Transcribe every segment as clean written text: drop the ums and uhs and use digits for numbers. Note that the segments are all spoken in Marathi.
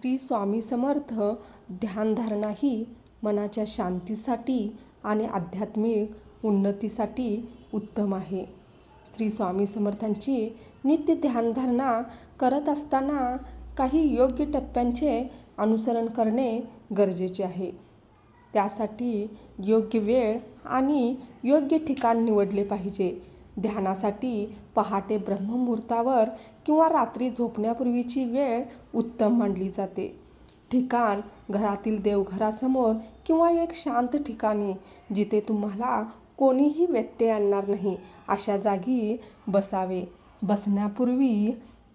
श्री स्वामी समर्थ ध्यानधारणा ही मनाच्या शांतीसाठी आणि आध्यात्मिक उन्नतीसाठी उत्तम आहे. श्री स्वामी समर्थांची नित्य ध्यानधारणा करत असताना काही योग्य टप्प्यांचे अनुसरण करणे गरजेचे आहे. त्यासाठी योग्य वेळ आणि योग्य ठिकाण निवडले पाहिजे. ध्यानासाठी पहाटे ब्रह्ममुहूर्तावर किंवा रात्री झोपण्यापूर्वीची वेळ उत्तम मानली जाते. ठिकाण घरातील देवघरासमोर किंवा एक शांत ठिकाणी जिथे तुम्हाला कोणीही व्यत्यय आणणार नाही अशा जागी बसावे. बसण्यापूर्वी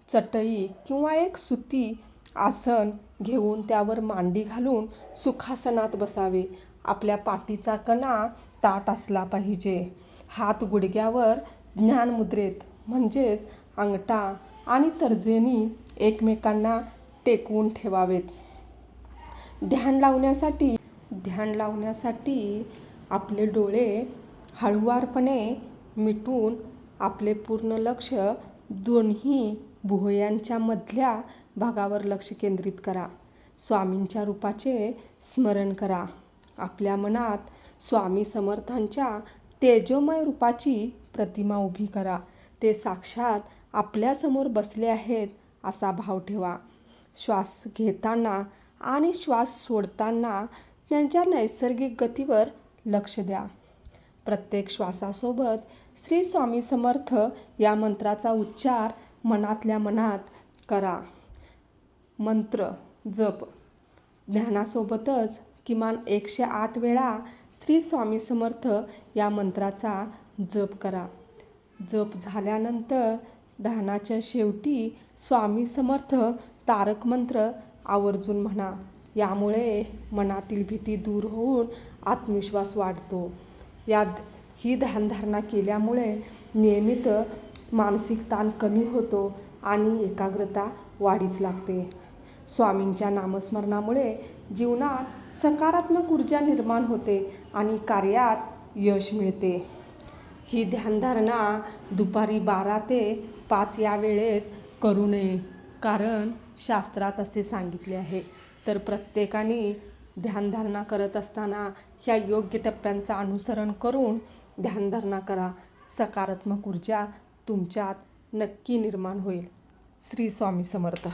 चटई किंवा एक सुती आसन घेऊन त्यावर मांडी घालून सुखासनात बसावे. आपल्या पाठीचा कणा ताठ असला पाहिजे. हात गुडघ्यावर ज्ञानमुद्रेत म्हणजेच अंगठा आणि तर्जनी एकमेकांना टेकवून ठेवावेत. ध्यान लावण्यासाठी आपले डोळे हळुवारपणे मिटून आपले पूर्ण लक्ष दोन्ही भुवयांच्या मधल्या भागावर लक्ष केंद्रित करा. स्वामींच्या रूपाचे स्मरण करा. आपल्या मनात स्वामी समर्थांच्या तेजोमय रूपाची प्रतिमा उभी करा. ते साक्षात आपल्यासमोर बसले आहेत असा भाव ठेवा. श्वास घेताना आणि श्वास सोडताना त्यांच्या नैसर्गिक गतीवर लक्ष द्या. प्रत्येक श्वासासोबत श्री स्वामी समर्थ या मंत्राचा उच्चार मनातल्या मनात करा. मंत्र जप ध्यानासोबतच किमान 108 वेळा श्री स्वामी समर्थ या मंत्राचा जप करा. जप झाल्यानंतर ध्यानाच्या शेवटी स्वामी समर्थ तारक मंत्र आवर्जून म्हणा. यामुळे मनातील भीती दूर होऊन आत्मविश्वास वाढतो. ही ध्यानधारणा केल्यामुळे नियमित मानसिक ताण कमी होतो आणि एकाग्रता वाढीस लागते. स्वामींच्या नामस्मरणामुळे जीवनात सकारात्मक ऊर्जा निर्माण होते आणि कार्यात यश मिळते. ही ध्यानधारणा दुपारी 12 ते 5 या वेळेत करू नये, कारण शास्त्रात असे सांगितले आहे. तर प्रत्येकाने ध्यानधारणा करत असताना ह्या योग्य टप्प्यांचं अनुसरण करून ध्यानधारणा करा. सकारात्मक ऊर्जा तुमच्यात नक्की निर्माण होईल. श्री स्वामी समर्थ.